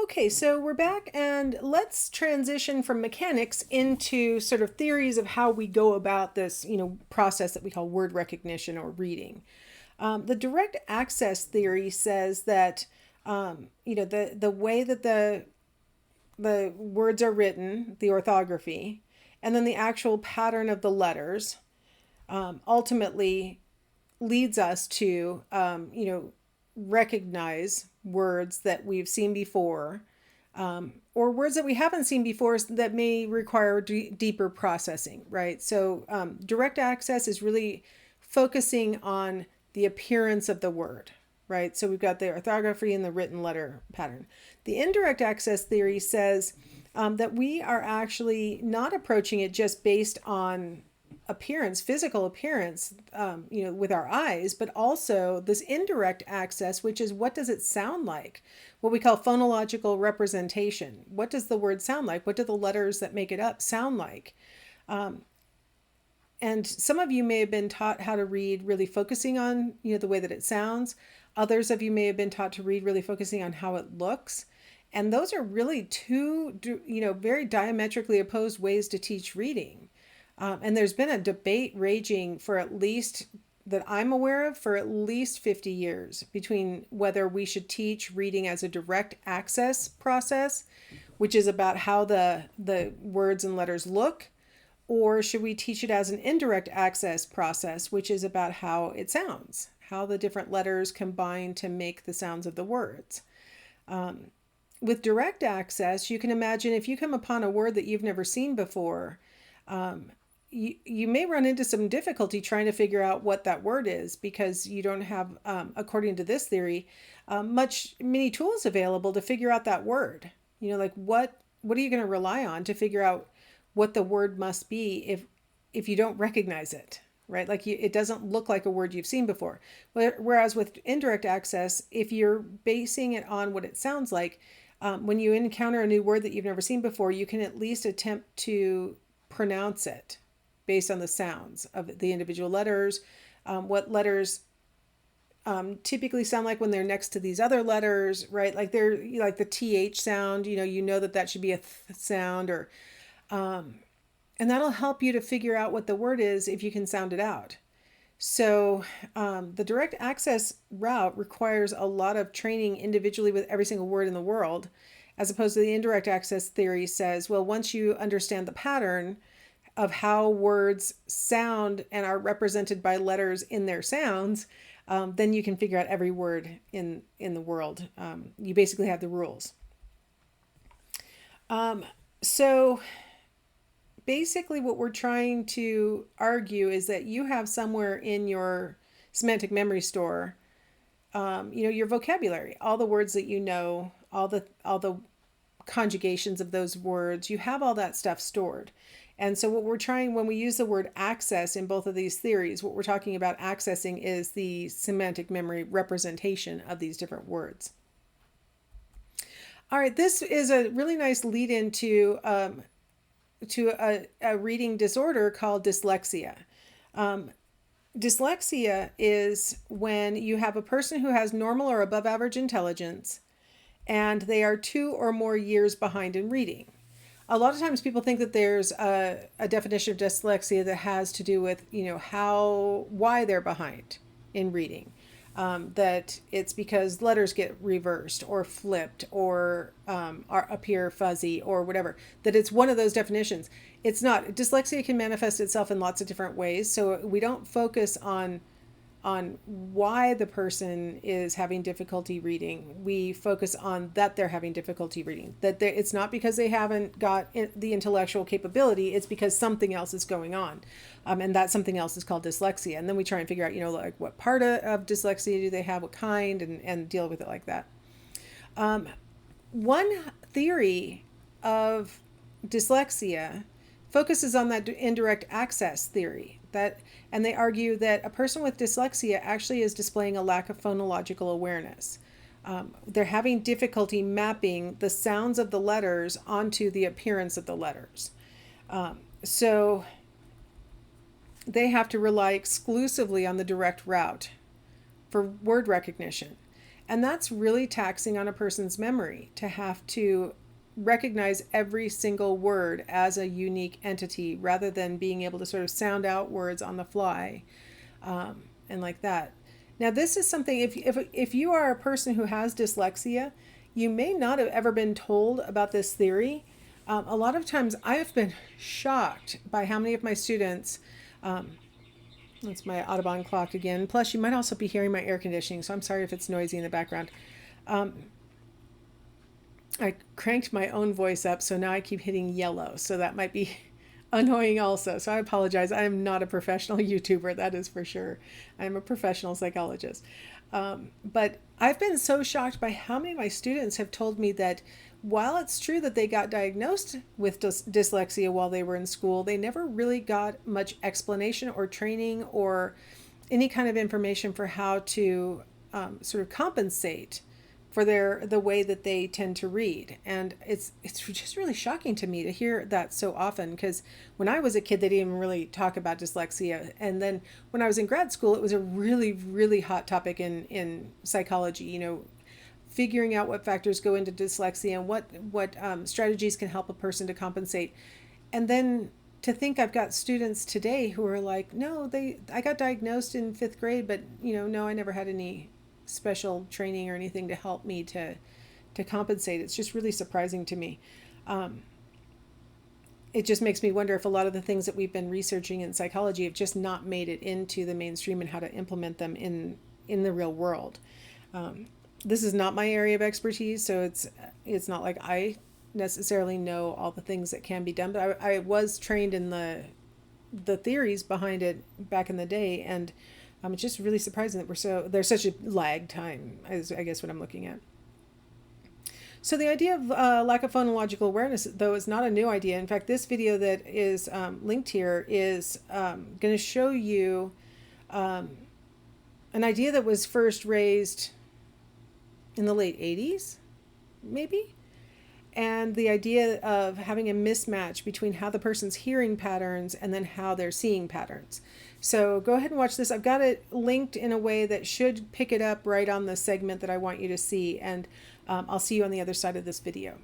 Okay, so we're back and let's transition from mechanics into sort of theories of how we go about this, process that we call word recognition or reading. The direct access theory says that, the way that the words are written, the orthography, and then the actual pattern of the letters, ultimately leads us to, recognize words that we've seen before, or words that we haven't seen before that may require deeper processing, right? So direct access is really focusing on the appearance of the word, right? So we've got the orthography and the written letter pattern. The indirect access theory says that we are actually not approaching it just based on appearance, physical appearance, with our eyes, but also this indirect access, which is what does it sound like? What we call phonological representation. What does the word sound like? What do the letters that make it up sound like? And some of you may have been taught how to read really focusing on, the way that it sounds. Others of you may have been taught to read really focusing on how it looks. And those are really two, very diametrically opposed ways to teach reading. And there's been a debate raging for at least, that I'm aware of, for at least 50 years between whether we should teach reading as a direct access process, which is about how the words and letters look, or should we teach it as an indirect access process, which is about how it sounds, how the different letters combine to make the sounds of the words. With direct access, you can imagine if you come upon a word that you've never seen before, you may run into some difficulty trying to figure out what that word is because you don't have, according to this theory, many tools available to figure out that word. Like what are you going to rely on to figure out what the word must be if you don't recognize it, right? Like it doesn't look like a word you've seen before. Whereas with indirect access, if you're basing it on what it sounds like, when you encounter a new word that you've never seen before, you can at least attempt to pronounce it based on the sounds of the individual letters, what letters typically sound like when they're next to these other letters, right? Like they're like the TH sound, that should be a th sound, or and that'll help you to figure out what the word is if you can sound it out. So the direct access route requires a lot of training individually with every single word in the world, as opposed to the indirect access theory says, well, once you understand the pattern of how words sound and are represented by letters in their sounds, then you can figure out every word in the world. You basically have the rules. So basically what we're trying to argue is that you have somewhere in your semantic memory store, your vocabulary, all the words that all the conjugations of those words, you have all that stuff stored. And so what we're trying, when we use the word access in both of these theories, what we're talking about accessing is the semantic memory representation of these different words. All right, this is a really nice lead into a reading disorder called dyslexia. Dyslexia is when you have a person who has normal or above average intelligence and they are 2 or more years behind in reading. A lot of times people think that there's a definition of dyslexia that has to do with, why they're behind in reading. That it's because letters get reversed or flipped or appear fuzzy or whatever, that it's one of those definitions. It's not. Dyslexia can manifest itself in lots of different ways. So we don't focus on why the person is having difficulty reading. We focus on that they're having difficulty reading. That it's not because they haven't got the intellectual capability, it's because something else is going on. And that something else is called dyslexia. And then we try and figure out, like what part of dyslexia do they have, what kind, and deal with it like that. One theory of dyslexia focuses on that indirect access theory, and they argue that a person with dyslexia actually is displaying a lack of phonological awareness. They're having difficulty mapping the sounds of the letters onto the appearance of the letters. So they have to rely exclusively on the direct route for word recognition. And that's really taxing on a person's memory to have to recognize every single word as a unique entity rather than being able to sort of sound out words on the fly, and like that. Now, this is something, if you are a person who has dyslexia, you may not have ever been told about this theory. A lot of times I have been shocked by how many of my students, that's my Audubon clock again. Plus, you might also be hearing my air conditioning, so I'm sorry if it's noisy in the background. I cranked my own voice up, so now I keep hitting yellow, so that might be annoying also. So I apologize. I am not a professional YouTuber, that is for sure. I am a professional psychologist. But I've been so shocked by how many of my students have told me that while it's true that they got diagnosed with dyslexia while they were in school, they never really got much explanation or training or any kind of information for how to sort of compensate for the way that they tend to read. And it's just really shocking to me to hear that so often, because when I was a kid, they didn't even really talk about dyslexia. And then when I was in grad school, it was a really, really hot topic in psychology, you know, figuring out what factors go into dyslexia and what strategies can help a person to compensate. And then to think I've got students today who are like, no, I got diagnosed in 5th grade, but no, I never had any special training or anything to help me to compensate. It's just really surprising to me. It just makes me wonder if a lot of the things that we've been researching in psychology have just not made it into the mainstream and how to implement them in the real world. This is not my area of expertise, so it's not like I necessarily know all the things that can be done, but I was trained in the theories behind it back in the day, and it's just really surprising that there's such a lag time, is I guess what I'm looking at. So the idea of lack of phonological awareness, though, is not a new idea. In fact, this video that is linked here is going to show you an idea that was first raised in the late 80s, maybe? And the idea of having a mismatch between how the person's hearing patterns and then how they're seeing patterns. So go ahead and watch this. I've got it linked in a way that should pick it up right on the segment that I want you to see. And I'll see you on the other side of this video.